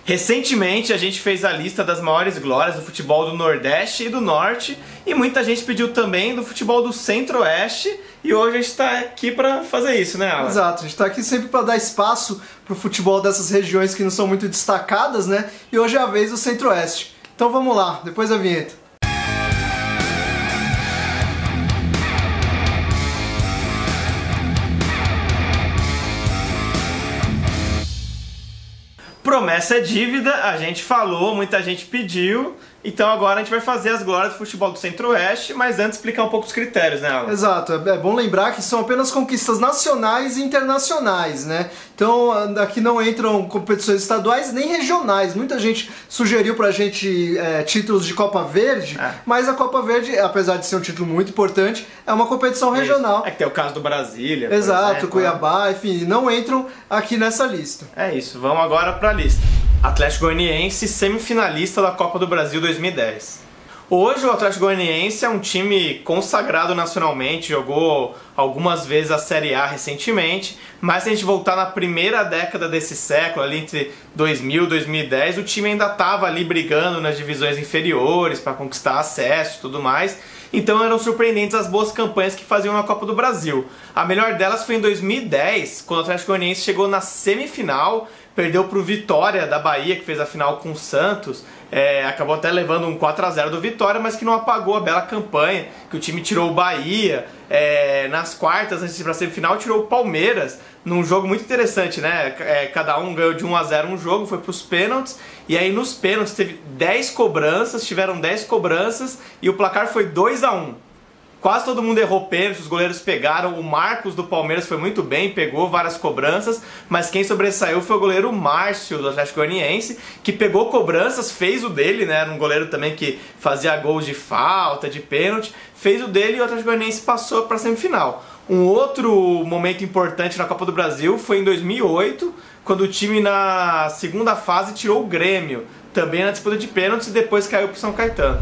Recentemente a gente fez a lista das maiores glórias do futebol do Nordeste e do Norte e muita gente pediu também do futebol do Centro-Oeste e hoje a gente está aqui para fazer isso, né, Alan? Exato, a gente está aqui sempre para dar espaço para o futebol dessas regiões que não são muito destacadas, né? E hoje é a vez do Centro-Oeste. Então vamos lá, depois da vinheta. Promessa é dívida, a gente falou, muita gente pediu, então agora a gente vai fazer as glórias do futebol do Centro-Oeste, mas antes explicar um pouco os critérios, né, Alan? Exato, é bom lembrar que são apenas conquistas nacionais e internacionais, né? Então aqui não entram competições estaduais nem regionais. Muita gente sugeriu pra gente títulos de Copa Verde, mas a Copa Verde, apesar de ser um título muito importante, é uma competição regional. É que tem o caso do Brasília, exato, por exemplo, Cuiabá, enfim, não entram aqui nessa lista. É isso, vamos agora pra lista. Atlético Goianiense, semifinalista da Copa do Brasil 2010. Hoje o Atlético Goianiense é um time consagrado nacionalmente, jogou algumas vezes a Série A recentemente, mas se a gente voltar na primeira década desse século, ali entre 2000 e 2010, o time ainda estava ali brigando nas divisões inferiores para conquistar acesso e tudo mais. Então eram surpreendentes as boas campanhas que faziam na Copa do Brasil. A melhor delas foi em 2010, quando o Atlético Goianiense chegou na semifinal, perdeu para o Vitória da Bahia, que fez a final com o Santos, acabou até levando um 4-0 do Vitória, mas que não apagou a bela campanha, que o time tirou o Bahia, nas quartas, antes de ir para a semifinal, tirou o Palmeiras, num jogo muito interessante, né? Cada um ganhou de 1-0 um jogo, foi para os pênaltis, e aí nos pênaltis teve 10 cobranças, tiveram 10 cobranças, e o placar foi 2-1. Quase todo mundo errou pênalti, os goleiros pegaram, o Marcos do Palmeiras foi muito bem, pegou várias cobranças, mas quem sobressaiu foi o goleiro Márcio do Atlético Goianiense, que pegou cobranças, fez o dele, né? Era um goleiro também que fazia gols de falta, de pênalti, fez o dele e o Atlético Goianiense passou para a semifinal. Um outro momento importante na Copa do Brasil foi em 2008, quando o time na segunda fase tirou o Grêmio, também na disputa de pênaltis, e depois caiu para o São Caetano.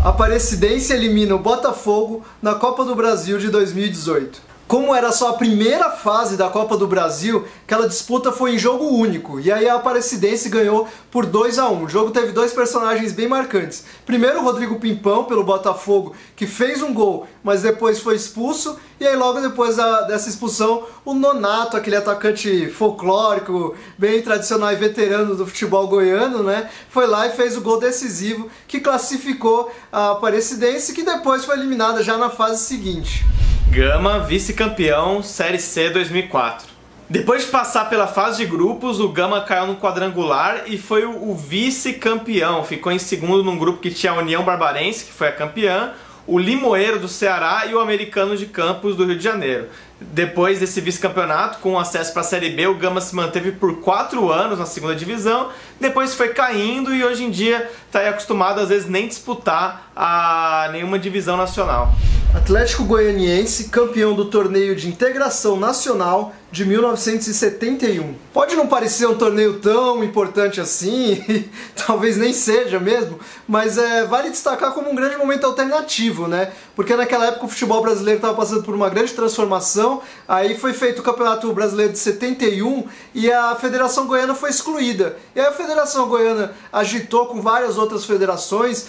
A Aparecidense elimina o Botafogo na Copa do Brasil de 2018. Como era só a primeira fase da Copa do Brasil, aquela disputa foi em jogo único, e aí a Aparecidense ganhou por 2-1. O jogo teve dois personagens bem marcantes. Primeiro o Rodrigo Pimpão, pelo Botafogo, que fez um gol, mas depois foi expulso, e aí logo depois dessa expulsão, o Nonato, aquele atacante folclórico, bem tradicional e veterano do futebol goiano, né, foi lá e fez o gol decisivo, que classificou a Aparecidense, que depois foi eliminada já na fase seguinte. Gama, vice-campeão, Série C 2004. Depois de passar pela fase de grupos, o Gama caiu no quadrangular e foi o vice-campeão. Ficou em segundo num grupo que tinha a União Barbarense, que foi a campeã, o Limoeiro do Ceará e o Americano de Campos do Rio de Janeiro. Depois desse vice-campeonato, com acesso para a Série B, o Gama se manteve por 4 anos na segunda divisão, depois foi caindo e hoje em dia está acostumado às vezes nem disputar nenhuma divisão nacional. Atlético Goianiense, campeão do torneio de integração nacional de 1971. Pode não parecer um torneio tão importante assim, talvez nem seja mesmo, mas vale destacar como um grande momento alternativo, né? Porque naquela época o futebol brasileiro estava passando por uma grande transformação, aí foi feito o Campeonato Brasileiro de 71 e a Federação Goiana foi excluída. E aí a Federação Goiana agitou com várias outras federações,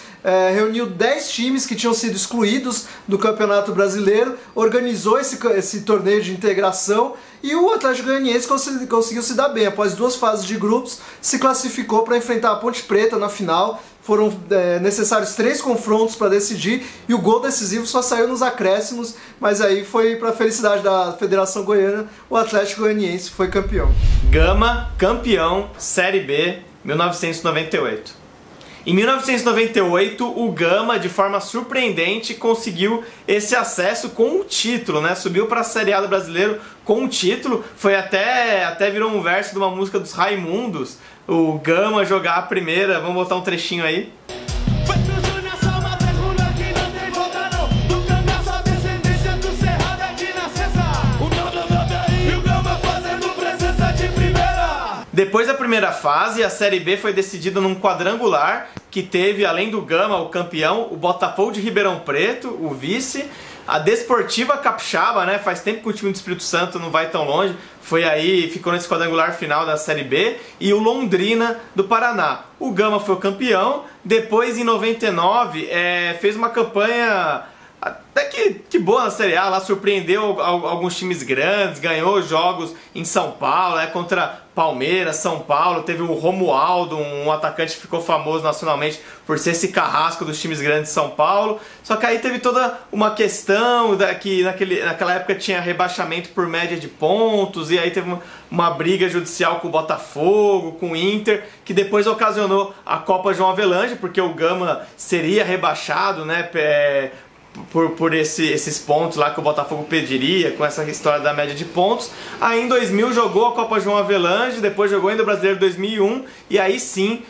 reuniu 10 times que tinham sido excluídos do Campeonato Brasileiro, organizou esse torneio de integração e o Atlético Goianiense conseguiu se dar bem. Após 2 fases de grupos, se classificou para enfrentar a Ponte Preta na final. Foram necessários 3 confrontos para decidir e o gol decisivo só saiu nos acréscimos, mas aí foi para a felicidade da Federação Goiana, o Atlético Goianiense foi campeão. Gama, campeão, Série B, 1998. Em 1998, o Gama, de forma surpreendente, conseguiu esse acesso com o título, né? Subiu para a Série A do Brasileiro com o título, foi até virou um verso de uma música dos Raimundos, o Gama jogar a primeira. Vamos botar um trechinho aí. Depois da primeira fase, a Série B foi decidida num quadrangular que teve, além do Gama, o campeão, o Botafogo de Ribeirão Preto, o vice, a Desportiva Capixaba, né? Faz tempo que o time do Espírito Santo não vai tão longe. Foi aí, ficou nesse quadrangular final da Série B. E o Londrina do Paraná. O Gama foi o campeão. Depois, em 99, fez uma campanha até que boa na Série A. Lá surpreendeu alguns times grandes. Ganhou jogos em São Paulo, contra Palmeiras, São Paulo. Teve o Romualdo, um atacante que ficou famoso nacionalmente por ser esse carrasco dos times grandes de São Paulo. Só que aí teve toda uma questão que naquela época tinha rebaixamento por média de pontos, e aí teve uma briga judicial com o Botafogo, com o Inter, que depois ocasionou a Copa João Avelange, porque o Gama seria rebaixado, né, por esses pontos lá que o Botafogo pediria, com essa história da média de pontos. Aí em 2000 jogou a Copa João Avelange, depois jogou ainda o Brasileiro 2001, e aí sim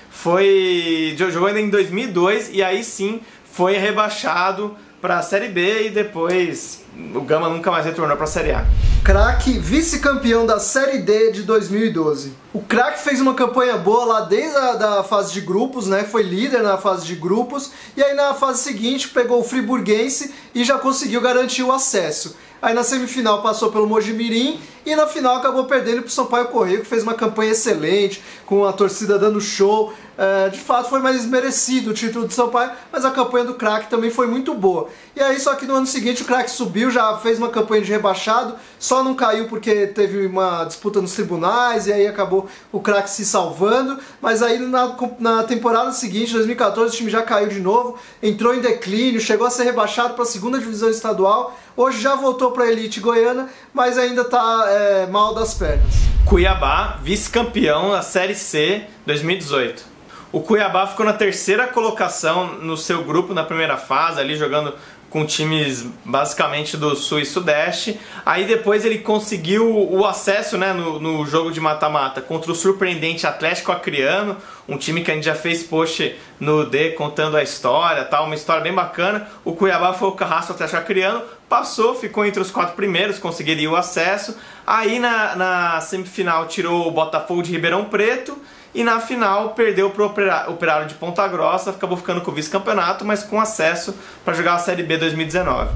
jogou ainda em 2002, e aí sim foi rebaixado para a Série B, e depois o Gama nunca mais retornou para a Série A. Craque, vice-campeão da Série D de 2012. O Craque fez uma campanha boa lá desde a fase de grupos, né? Foi líder na fase de grupos, e aí na fase seguinte pegou o Friburguense e já conseguiu garantir o acesso. Aí na semifinal passou pelo Mojimirim e na final acabou perdendo para o Sampaio Corrêa, que fez uma campanha excelente, com a torcida dando show. De fato foi mais merecido o título do Sampaio, mas a campanha do Craque também foi muito boa. E aí só que no ano seguinte o Craque subiu, já fez uma campanha de rebaixado, só não caiu porque teve uma disputa nos tribunais, e aí acabou o Craque se salvando. Mas aí na temporada seguinte, 2014, o time já caiu de novo, entrou em declínio, chegou a ser rebaixado para a segunda divisão estadual. Hoje já voltou para a elite goiana, mas ainda está mal das pernas. Cuiabá, vice-campeão da Série C 2018. O Cuiabá ficou na terceira colocação no seu grupo na primeira fase, ali jogando com times basicamente do Sul e Sudeste. Aí depois ele conseguiu o acesso, né, no jogo de mata-mata contra o surpreendente Atlético Acreano, um time que a gente já fez post no D contando a história, tal, uma história bem bacana. O Cuiabá foi o carrasco do Atlético Acreano, passou, ficou entre os 4 primeiros, conseguiria o acesso. Aí na semifinal tirou o Botafogo de Ribeirão Preto, e na final perdeu para o Operário de Ponta Grossa, acabou ficando com o vice-campeonato, mas com acesso para jogar a Série B 2019.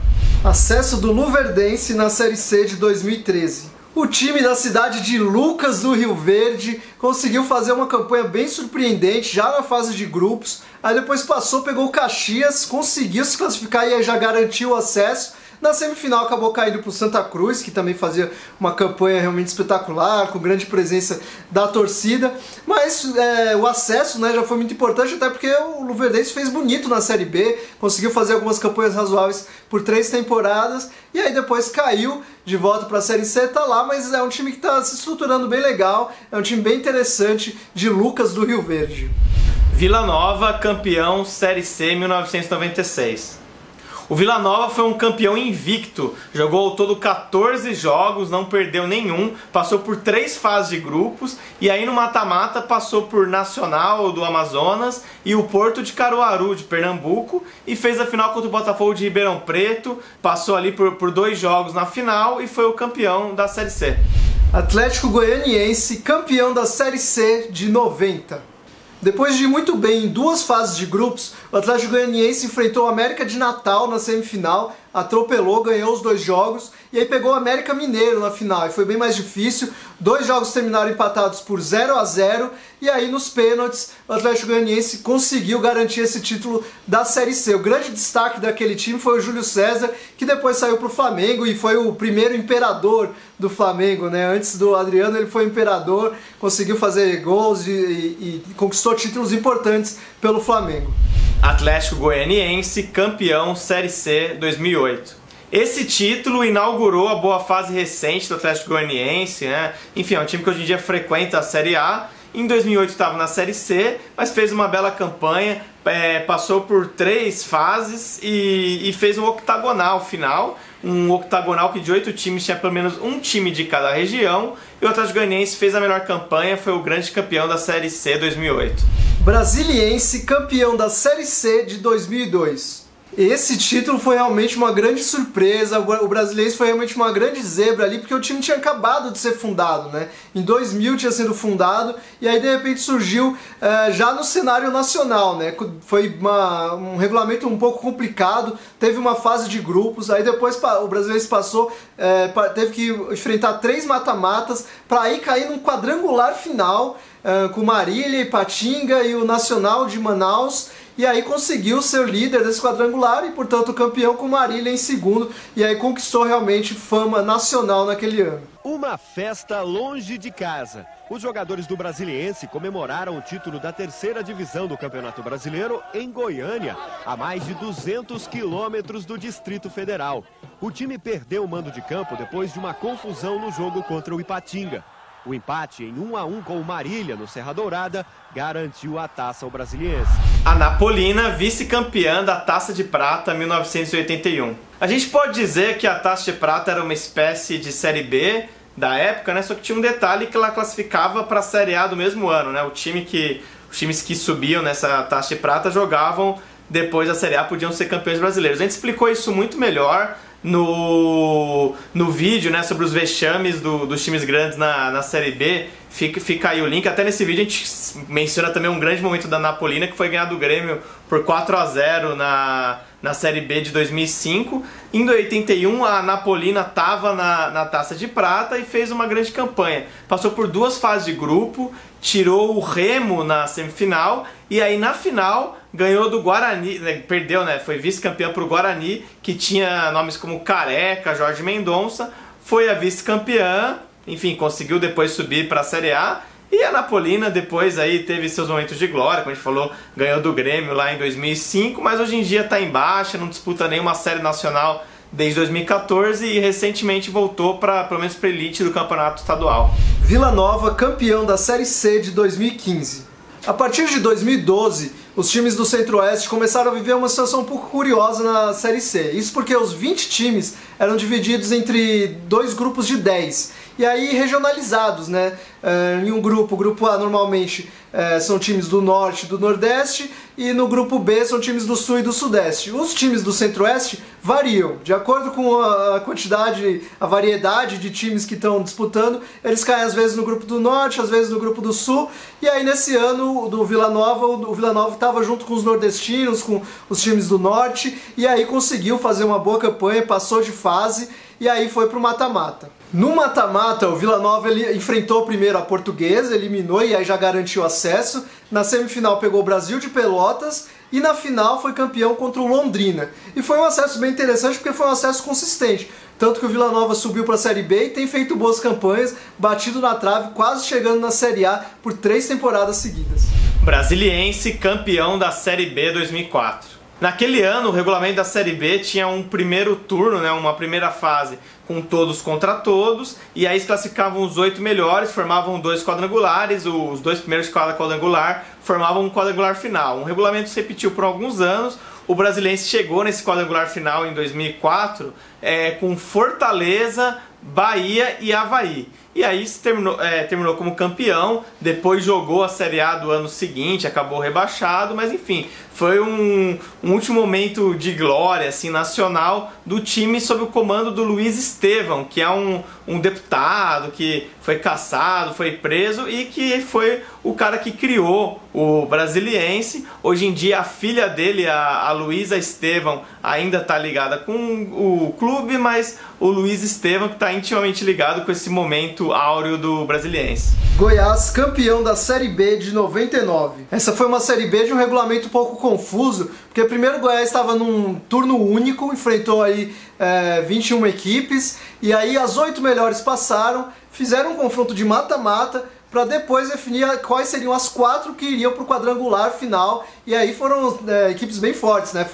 Acesso do Luverdense na Série C de 2013. O time da cidade de Lucas do Rio Verde conseguiu fazer uma campanha bem surpreendente já na fase de grupos, aí depois passou, pegou o Caxias, conseguiu se classificar e aí já garantiu o acesso. Na semifinal acabou caindo para o Santa Cruz, que também fazia uma campanha realmente espetacular, com grande presença da torcida. Mas o acesso, né, já foi muito importante, até porque o Luverdense fez bonito na Série B, conseguiu fazer algumas campanhas razoáveis por 3 temporadas, e aí depois caiu de volta para a Série C, tá lá, mas é um time que está se estruturando bem legal, é um time bem interessante de Lucas do Rio Verde. Vila Nova, campeão Série C 1996. O Vila Nova foi um campeão invicto, jogou ao todo 14 jogos, não perdeu nenhum, passou por 3 fases de grupos, e aí no mata-mata passou por Nacional do Amazonas e o Porto de Caruaru de Pernambuco, e fez a final contra o Botafogo de Ribeirão Preto, passou ali por 2 jogos na final e foi o campeão da Série C. Atlético Goianiense, campeão da Série C de 90. Depois de ir muito bem em 2 fases de grupos, o Atlético Goianiense enfrentou o América de Natal na semifinal, atropelou, ganhou os 2 jogos, e aí pegou o América Mineiro na final, e foi bem mais difícil. 2 jogos terminaram empatados por 0-0, e aí nos pênaltis o Atlético Goianiense conseguiu garantir esse título da Série C. O grande destaque daquele time foi o Júlio César, que depois saiu para o Flamengo e foi o primeiro imperador do Flamengo, né? Antes do Adriano ele foi imperador, conseguiu fazer gols e conquistou títulos importantes pelo Flamengo. Atlético Goianiense, campeão Série C 2008. Esse título inaugurou a boa fase recente do Atlético Goianiense, né? Enfim, é um time que hoje em dia frequenta a Série A. Em 2008 estava na Série C, mas fez uma bela campanha, passou por 3 fases e fez um octagonal final. Um octagonal que de 8 times tinha pelo menos um time de cada região. E o Atlético Goianiense fez a melhor campanha, foi o grande campeão da Série C 2008. Brasiliense, campeão da Série C de 2002. Esse título foi realmente uma grande surpresa, o Brasiliense foi realmente uma grande zebra ali, porque o time tinha acabado de ser fundado, né? Em 2000 tinha sido fundado, e aí de repente surgiu já no cenário nacional, né? Foi um regulamento um pouco complicado, teve uma fase de grupos, aí depois o Brasiliense passou, teve que enfrentar 3 mata-matas, para aí cair num quadrangular final, com Marília, Ipatinga e o Nacional de Manaus, e aí conseguiu ser o líder desse quadrangular e, portanto, campeão com Marília em segundo, e aí conquistou realmente fama nacional naquele ano. Uma festa longe de casa. Os jogadores do Brasiliense comemoraram o título da 3ª divisão do Campeonato Brasileiro em Goiânia, a mais de 200 quilômetros do Distrito Federal. O time perdeu o mando de campo depois de uma confusão no jogo contra o Ipatinga. O empate em 1-1 com o Marília no Serra Dourada garantiu a taça ao Brasiliense. A Napolina, vice-campeã da Taça de Prata 1981. A gente pode dizer que a Taça de Prata era uma espécie de Série B da época, né? Só que tinha um detalhe que ela classificava para a Série A do mesmo ano, né? Os times que subiam nessa Taça de Prata jogavam depois da Série A, podiam ser campeões brasileiros. A gente explicou isso muito melhor no vídeo, né, sobre os vexames dos times grandes na Série B. Fica aí o link. Até nesse vídeo a gente menciona também um grande momento da Napolina, que foi ganhar do Grêmio por 4-0 na Série B de 2005. Em 81 a Napolina estava na Taça de Prata e fez uma grande campanha. Passou por 2 fases de grupo, tirou o Remo na semifinal e aí na final ganhou do Guarani, perdeu, né? Foi vice-campeã para o Guarani, que tinha nomes como Careca, Jorge Mendonça. Foi a vice-campeã, enfim, conseguiu depois subir para a Série A. E a Napolina depois aí teve seus momentos de glória, como a gente falou, ganhou do Grêmio lá em 2005, mas hoje em dia está em baixa, não disputa nenhuma série nacional desde 2014 e recentemente voltou pelo menos para a elite do campeonato estadual. Vila Nova, campeão da Série C de 2015. A partir de 2012, os times do Centro-Oeste começaram a viver uma situação um pouco curiosa na Série C. Isso porque os 20 times eram divididos entre 2 grupos de 10. E aí regionalizados, né? Em um grupo, o grupo A normalmente são times do Norte e do Nordeste, e no grupo B são times do Sul e do Sudeste. Os times do Centro-Oeste variam, de acordo com a quantidade, a variedade de times que estão disputando, eles caem às vezes no grupo do Norte, às vezes no grupo do Sul, e aí nesse ano do Vila Nova, o Vila Nova estava junto com os nordestinos, com os times do Norte, e aí conseguiu fazer uma boa campanha, passou de fase, e aí foi pro mata-mata. No mata-mata, o Vila Nova ele enfrentou primeiro a Portuguesa, eliminou e aí já garantiu acesso. Na semifinal pegou o Brasil de Pelotas e na final foi campeão contra o Londrina. E foi um acesso bem interessante porque foi um acesso consistente. Tanto que o Vila Nova subiu para a Série B e tem feito boas campanhas, batido na trave, quase chegando na Série A por 3 temporadas seguidas. Brasiliense, campeão da Série B 2004. Naquele ano, o regulamento da Série B tinha um primeiro turno, né, uma primeira fase com todos contra todos, e aí se classificavam os 8 melhores, formavam 2 quadrangulares, os 2 primeiros de cada quadrangular formavam um quadrangular final. Um regulamento se repetiu por alguns anos. O Brasiliense chegou nesse quadrangular final em 2004 com Fortaleza, Bahia e Avaí. E aí terminou como campeão, depois jogou a Série A do ano seguinte, acabou rebaixado, mas enfim, foi um último momento de glória assim, nacional do time sob o comando do Luiz Estevão, que é um deputado que foi cassado, foi preso e que foi o cara que criou o Brasiliense. Hoje em dia a filha dele, a Luísa Estevão, ainda está ligada com o clube, mas o Luiz Estevão que está intimamente ligado com esse momento áureo do Brasiliense. Goiás, campeão da Série B de 99. Essa foi uma Série B de um regulamento um pouco confuso, porque primeiro o Goiás estava num turno único, enfrentou aí 21 equipes, e aí as 8 melhores passaram, fizeram um confronto de mata-mata, para depois definir quais seriam as 4 que iriam para o quadrangular final, e aí foram equipes bem fortes, né?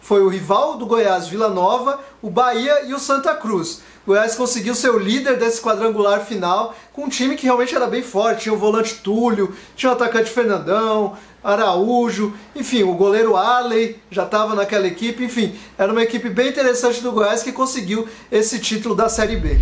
Foi o rival do Goiás, Vila Nova, o Bahia e o Santa Cruz. O Goiás conseguiu ser o líder desse quadrangular final, com um time que realmente era bem forte, tinha o volante Túlio, tinha o atacante Fernandão, Araújo, enfim, o goleiro Arley já estava naquela equipe, enfim, era uma equipe bem interessante do Goiás que conseguiu esse título da Série B.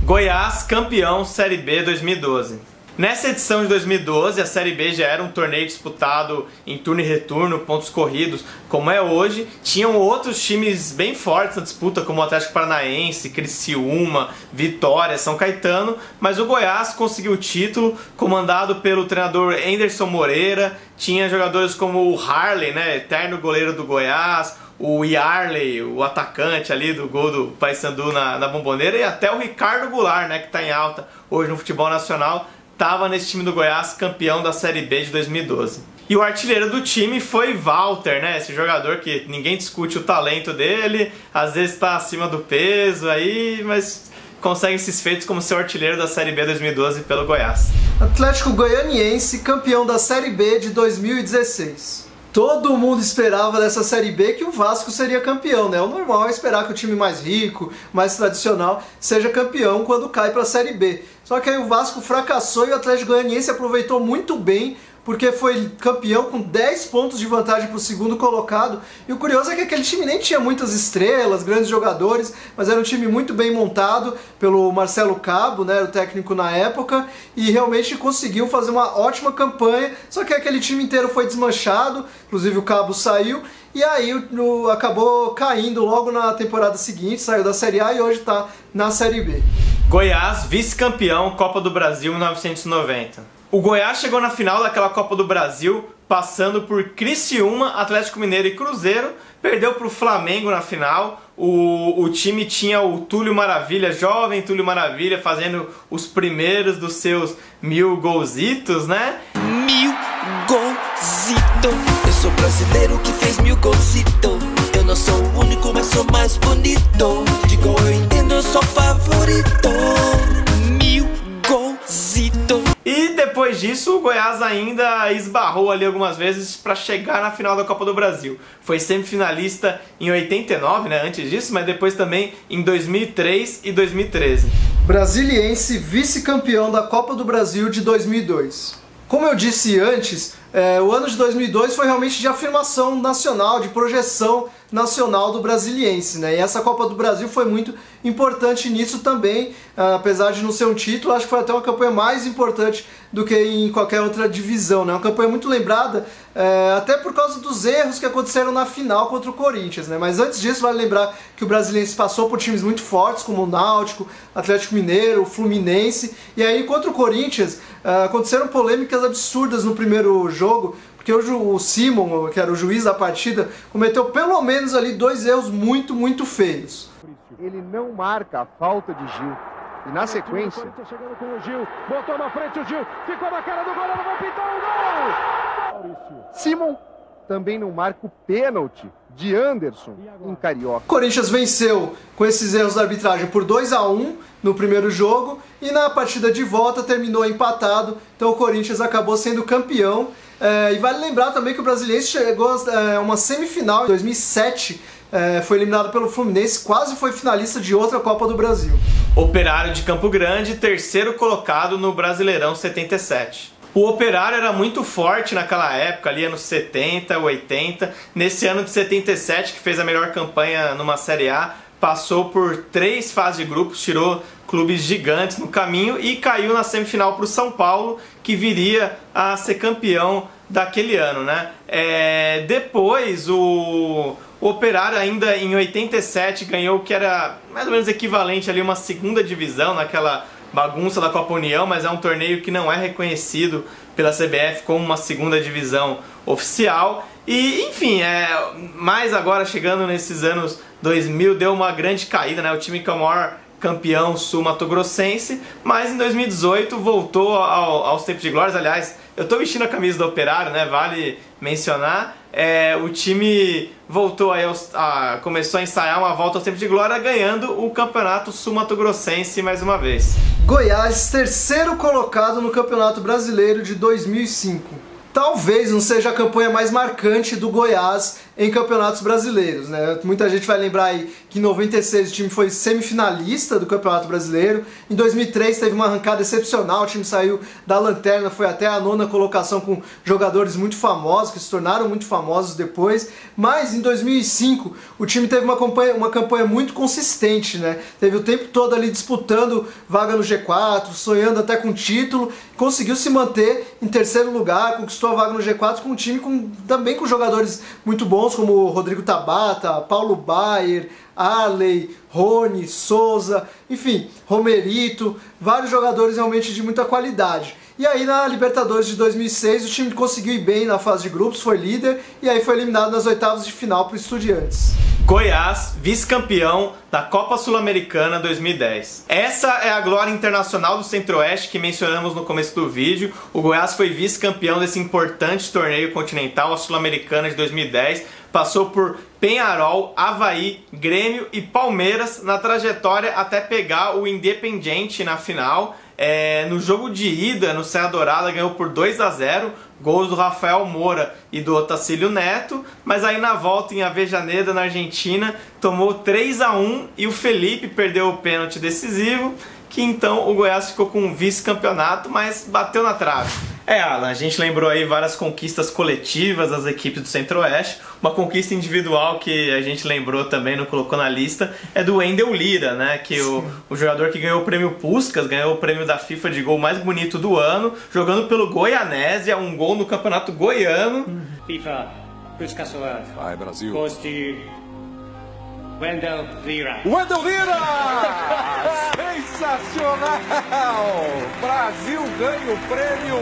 Goiás, campeão Série B 2012. Nessa edição de 2012, a Série B já era um torneio disputado em turno e retorno, pontos corridos, como é hoje. Tinham outros times bem fortes na disputa, como o Atlético Paranaense, Criciúma, Vitória, São Caetano, mas o Goiás conseguiu o título, comandado pelo treinador Anderson Moreira. Tinha jogadores como o Harley, né, eterno goleiro do Goiás, o Yarley, o atacante ali do gol do Paysandu na Bomboneira, e até o Ricardo Goulart, né, que está em alta hoje no futebol nacional, estava nesse time do Goiás, campeão da Série B de 2012. E o artilheiro do time foi Walter, né? Esse jogador que ninguém discute o talento dele, às vezes está acima do peso aí, mas consegue esses feitos como seu artilheiro da Série B 2012 pelo Goiás. Atlético Goianiense, campeão da Série B de 2016. Todo mundo esperava dessa Série B que o Vasco seria campeão, né? O normal é esperar que o time mais rico, mais tradicional, seja campeão quando cai para a Série B. Só que aí o Vasco fracassou e o Atlético Goianiense aproveitou muito bem, porque foi campeão com 10 pontos de vantagem para o segundo colocado. E o curioso é que aquele time nem tinha muitas estrelas, grandes jogadores, mas era um time muito bem montado pelo Marcelo Cabo, né, o técnico na época, e realmente conseguiu fazer uma ótima campanha, só que aquele time inteiro foi desmanchado, inclusive o Cabo saiu, e aí acabou caindo logo na temporada seguinte, saiu da Série A e hoje está na Série B. Goiás, vice-campeão, Copa do Brasil 1990. O Goiás chegou na final daquela Copa do Brasil, passando por Criciúma, Atlético Mineiro e Cruzeiro, perdeu para o Flamengo na final. O time tinha o Túlio Maravilha, jovem Túlio Maravilha, fazendo os primeiros dos seus 1000 golzitos, né? 1000 golzitos. Eu sou brasileiro que fez 1000 golzitos. Eu não sou o único, mas sou mais bonito. De gol eu entendo, eu sou favorito. 1000 golzitos. E depois disso, o Goiás ainda esbarrou ali algumas vezes para chegar na final da Copa do Brasil. Foi semifinalista em 89, né, antes disso, mas depois também em 2003 e 2013. Brasiliense, vice-campeão da Copa do Brasil de 2002. Como eu disse antes, o ano de 2002 foi realmente de afirmação nacional, de projeção nacional do Brasiliense, né? E essa Copa do Brasil foi muito importante nisso também, apesar de não ser um título, acho que foi até uma campanha mais importante do que em qualquer outra divisão, né? Uma campanha muito lembrada, até por causa dos erros que aconteceram na final contra o Corinthians, né? Mas antes disso, vale lembrar que o Brasiliense passou por times muito fortes, como o Náutico, Atlético Mineiro, o Fluminense, e aí contra o Corinthians aconteceram polêmicas absurdas no primeiro jogo, porque o Simon, que era o juiz da partida, cometeu pelo menos ali 2 erros muito feios. Ele não marca a falta de Gil. E na sequência... Chegando com o Gil, botou na frente o Gil, ficou na cara do goleiro, vai pintar o gol! Simon também não marca o pênalti de Anderson em Carioca. O Corinthians venceu com esses erros da arbitragem por 2-1 no primeiro jogo e na partida de volta terminou empatado, então o Corinthians acabou sendo campeão. E vale lembrar também que o Brasiliense chegou a uma semifinal em 2007, foi eliminado pelo Fluminense, quase foi finalista de outra Copa do Brasil. Operário de Campo Grande, terceiro colocado no Brasileirão 77. O Operário era muito forte naquela época, ali anos 70, 80. Nesse ano de 77, que fez a melhor campanha numa Série A, passou por 3 fases de grupos, tirou clubes gigantes no caminho e caiu na semifinal para o São Paulo, que viria a ser campeão daquele ano, né? Depois o Operário ainda em 87 ganhou o que era mais ou menos equivalente ali uma segunda divisão naquela bagunça da Copa União, mas é um torneio que não é reconhecido pela CBF como uma segunda divisão oficial. E enfim, mais agora chegando nesses anos 2000 deu uma grande caída, né? O time que é o maior campeão sul-mato-grossense, mas em 2018 voltou aos tempos de glória. Aliás, eu tô vestindo a camisa do Operário, né? Vale mencionar. O time voltou aí começou a ensaiar uma volta aos tempos de glória, ganhando o campeonato sul-mato-grossense mais uma vez. Goiás, terceiro colocado no Campeonato Brasileiro de 2005. Talvez não seja a campanha mais marcante do Goiás em campeonatos brasileiros, né? Muita gente vai lembrar aí que em 96 o time foi semifinalista do Campeonato Brasileiro, em 2003 teve uma arrancada excepcional, o time saiu da lanterna, foi até a 9ª colocação com jogadores muito famosos, que se tornaram muito famosos depois, mas em 2005 o time teve uma campanha muito consistente, né? Teve o tempo todo ali disputando vaga no G4, sonhando até com título, conseguiu se manter em terceiro lugar, conquistou a vaga no G4 com um time também com jogadores muito bons, como o Rodrigo Tabata, Paulo Baier, Arley, Rony, Souza, enfim, Romerito, vários jogadores realmente de muita qualidade. E aí na Libertadores de 2006 o time conseguiu ir bem na fase de grupos, foi líder e aí foi eliminado nas oitavas de final para o Estudiantes. Goiás, vice-campeão da Copa Sul-Americana 2010. Essa é a glória internacional do Centro-Oeste que mencionamos no começo do vídeo. O Goiás foi vice-campeão desse importante torneio continental, a Sul-Americana de 2010. Passou por Peñarol, Avaí, Grêmio e Palmeiras na trajetória até pegar o Independiente na final. No jogo de ida, no Serra Dourada, ganhou por 2-0, gols do Rafael Moura e do Otacílio Neto, mas aí na volta em Avejaneda, na Argentina, tomou 3-1 e o Felipe perdeu o pênalti decisivo, que então o Goiás ficou com um vice-campeonato, mas bateu na trave. Alan, a gente lembrou aí várias conquistas coletivas das equipes do Centro-Oeste. Uma conquista individual que a gente lembrou também, não colocou na lista, é do Wendel Lira, né? Que o jogador que ganhou o prêmio Puskás, ganhou o prêmio da FIFA de gol mais bonito do ano, jogando pelo Goianésia, um gol no Campeonato Goiano. FIFA Puskás Award. Vai, Brasil. Goes to Wendel Lira. Wendel Lira! Sensacional! Brasil ganha o prêmio,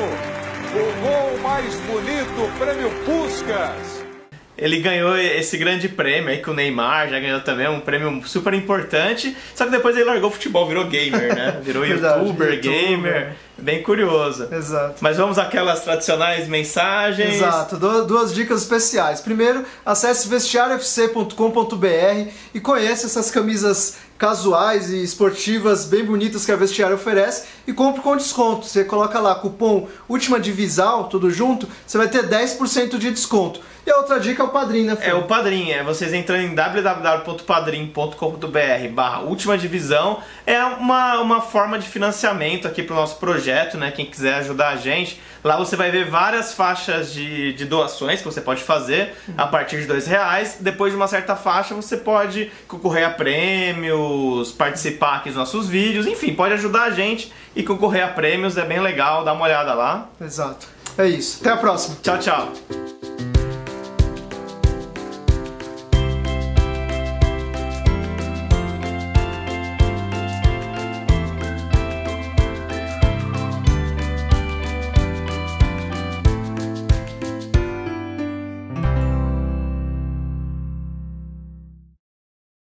o gol mais bonito, o prêmio Puskás. Ele ganhou esse grande prêmio aí que o Neymar já ganhou também, um prêmio super importante, só que depois ele largou o futebol, virou gamer, né? Virou youtuber, gamer, bem curioso. Exato. Mas vamos àquelas tradicionais mensagens. Exato, duas dicas especiais. Primeiro, acesse vestiariofc.com.br e conheça essas camisas casuais e esportivas bem bonitas que a Vestiário oferece e compre com desconto. Você coloca lá cupom Última Divisal, tudo junto, você vai ter 10% de desconto. E a outra dica é o Padrim, né, Fê? O Padrim, vocês entrando em www.padrim.com.br/última divisão, é uma forma de financiamento aqui para o nosso projeto, né? Quem quiser ajudar a gente, lá você vai ver várias faixas de doações que você pode fazer a partir de R$2. Depois de uma certa faixa você pode concorrer a prêmios, participar aqui dos nossos vídeos, enfim, pode ajudar a gente e concorrer a prêmios, é bem legal, dá uma olhada lá. Exato, é isso. Até a próxima. Tchau, tchau.